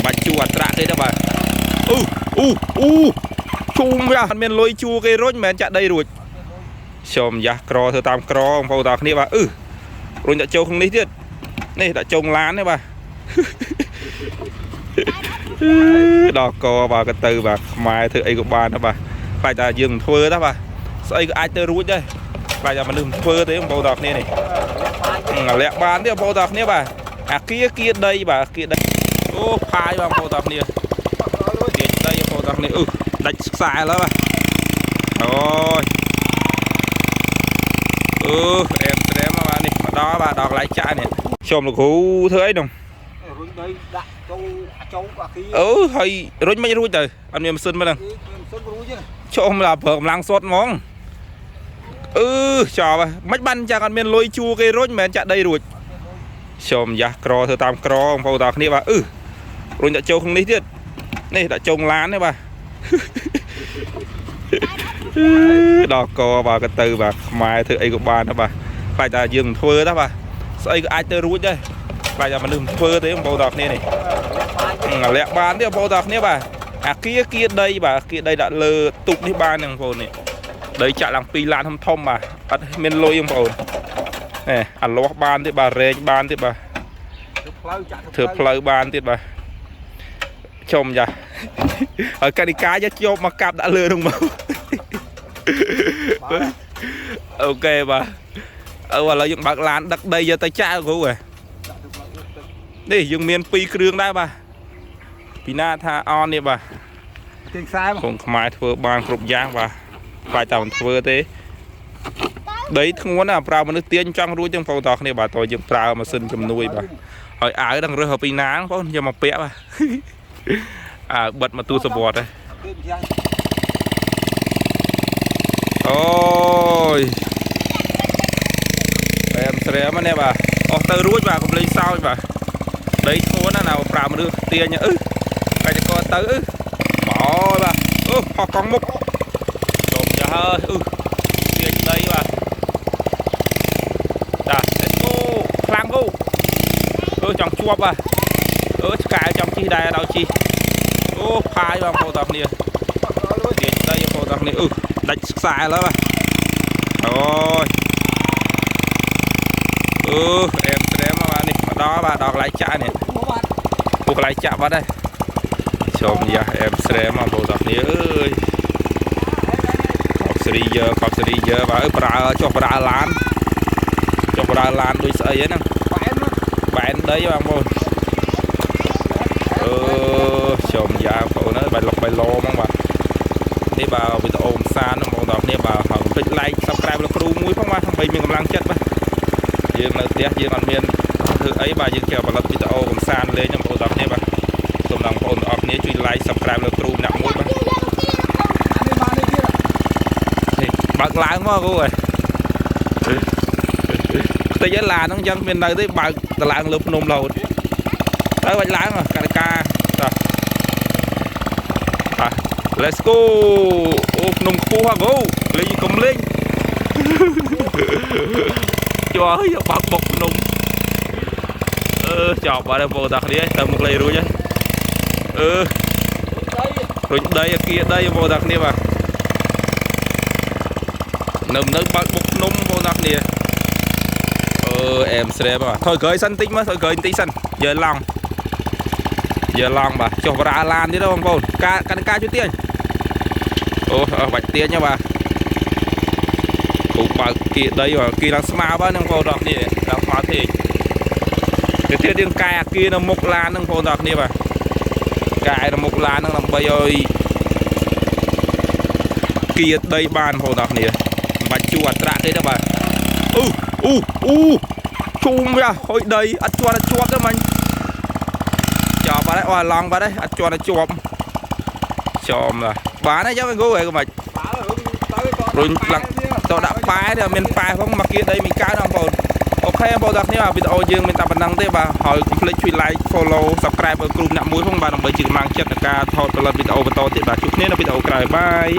បាច់ជួអត្រាទេបាទជុំវាអត់មានលុយជួគេរុញមិនមែនចាក់ដីរួចខ្ញុំយ៉ាស់ក្រធ្វើតាមក្របងប្អូនតាគ្នាបាទរុញដាក់ចូលក្នុងនេះទៀតនេះដាក់ចូលឡានទេបាទដល់កបាទក៏ទៅបាទខ្មែរធ្វើអីក៏បានដែរបាទខ្លាចតែយើងមិនធ្វើដែរបាទស្អីក៏អាចទៅរួចដែរខ្លាចតែមនុស្សមិនធ្វើទេបងប្អូនតាគ្នានេះលាក់បានទេបងប្អូនតាគ្នាបាទអាគៀដីបាទគៀដីអូផាយបងប្អូនតាគ្នាទាញដីបងប្អូនតាគ្នាដាច់ខ្សែហើយបាទអូយអែមត្រែមបាទនេះមកដល់បាទដល់កន្លែងចាក់នេះខ្ញុំលោកគ្រូធ្វើអីនោះរុញដីដាក់ចូលអាគីហើយរុញមិនរួចទៅអត់មានម៉ាស៊ីនមកហ្នឹងចូលមកប្រើកម្លាំងសុតហ្មងចោលមិនបានចាក់អត់មានលុយជួគេរុញមិនមែនចាក់ដីរួចខ្ញុំយ៉ាស់ក្រធ្វើតាមក្របងប្អូនតាគ្នាបាទរុញដាក់ចូលក្នុងនេះទៀតនេះដាក់ចូលឡានទេបាទដល់កបាទក៏ទៅបាទខ្មែរធ្វើអីក៏បានដែរបាទខ្លាចតែយើងមិនធ្វើដែរបាទស្អីក៏អាចទៅរួចដែរខ្លាចតែមនុស្សមិនធ្វើទេបងប្អូនតាគ្នានេះលាក់បានទេបងប្អូនតាគ្នាបាទអាគៀដីបាទគៀដីដាក់លើទូកនេះបានហ្នឹងបងប្អូននេះដីចាក់ឡើង2ឡានធំបាទអត់មានលុយបងប្អូនអាលាស់បានទៀតបាទរែងបានទៀតបាទធ្វើផ្លូវបានទៀតបាទចំចាហើយកណិកាយកជាប់មកកាប់ដាក់លើនោះមកអូខេបាទឥឡូវយើងបើកឡានដឹកដីយកទៅចាក់គ្រូនេះយើងមាន2គ្រឿងដែរបាទពីណាថាអននេះបាទទាញខ្សែបងកងខ្មែរធ្វើបានគ្រប់យ៉ាងបាទខ្លាចតែមិនធ្វើទេដីធ្ងន់ណាប្រើមនុស្សទាញចង់រួចទាំងបងប្អូនគ្នាបាទតើយើងប្រើម៉ាស៊ីនជំនួយបាទហើយអាវដឹងរើសពីណាបងប្អូនយកមកពាក់បាទបិទមកទូសវត្តអូយអែមស្រែមនេះបាទអស់ទៅរួចបាទកុំលេងសើចបាទដីធ្ងន់ណាប្រើមនុស្សទាញកាច់កទៅមកបាទផុសកង់មុខចូលចាស់ហើយទាញដីបាទចា let's go ខ្លាំងគូចង់ជាប់បាទឆ្កែចង់ជីដែរដល់ជីផាយបងប្អូនតាគ្នាទាញដីបងប្អូនតាគ្នាដាច់ខ្សែហើយបាទអូយអែមត្រែមបាទនេះមកដល់បាទដល់កន្លែងចាក់នេះពួកកន្លែងចាក់បាត់ហើយខ្ញុំយ៉ាអែមស្រែមបងប្អូនតាគ្នាខប់សេរីយើបាទប្រើចុះប្រើឡានដូចស្អីហ្នឹងបែនដីបងប្អូនខ្ញុំយ៉ាបងប្អូនហើយបាយឡុកបាយឡហ្មងបាទនេះបាទវីដេអូកំសាន្តបងប្អូនទាំងគ្នាបាទហើយកុំភ្លេច like subscribe លោកគ្រូមួយផងបាទដើម្បីមានកម្លាំងចិត្តបាទយើងនៅផ្ទះយើងអត់មានធ្វើអីបាទយើងចេះផលិតវីដេអូកំសាន្តលេងបងប្អូនទាំងគ្នាបាទសូមបងប្អូនទាំងអស់គ្នាជួយ like subscribe លោកគ្រូម្នាក់មួយបាទបើកឡើងមកគ្រូហើយតិចឯឡានហ្នឹងអញ្ចឹងមាននៅទេបើកតឡើងលើភ្នំរហូតទៅបាច់ឡើងកណិកាlet's go ភ្នំខ្ពស់ហ៎គ្រូលេងកុំលេងជួហើយបើកបុកភ្នំចប់បាត់ហើយបងប្អូនតាគ្នាទៅមុខលេងរួចហើយរុញដីអាគៀដីបងប្អូនតាគ្នាបាទនៅបើកបុកភ្នំបងប្អូនតាគ្នាអែមស្រែបាទថយក្រោយសិនតិចមើលថយក្រោយបន្តិចសិនយើឡង់បាទចុះបរាឡានទៀតបងប្អូនការជួយទាញបាច់ទាញហ៎បាទគ្រូបើកគៀដីបាទគៀឡើងស្មាបាទបងប្អូនដល់គ្នាដល់ស្មាទេទៀតយើងកែអាគៀនៅមុខឡានហ្នឹងបងប្អូនដល់គ្នាបាទកែនៅមុខឡានហ្នឹងដើម្បីឲ្យគៀដីបានបងប្អូនដល់គ្នាមិនបាច់ជួអត្រាទេទេបាទជុំវាហុយដីអត់ជាប់ទេមិញចប់បាត់ហើយឡងបាត់ហើយអត់ជាប់ចំបានហើយចឹងគ្រូហ៎ក៏មិនរុញឡើងទៅដាក់ប៉ែទេមានប៉ែផងមកគៀដីមីកើបងប្អូនអូខេបងប្អូនទាំងគ្នាវីដេអូយើងមានតែប៉ុណ្្នឹងទេបាទហើយកុំភ្លេចជួយ like follow subscribe ឲ្យគ្រូម្នាក់មួយផងបាទដើម្បីជាកម្លាំងចិត្តในការថតផលិតវីដេអូបន្តទៀតបាទជួបគ្នានៅវីដេអូក្រោយបាយ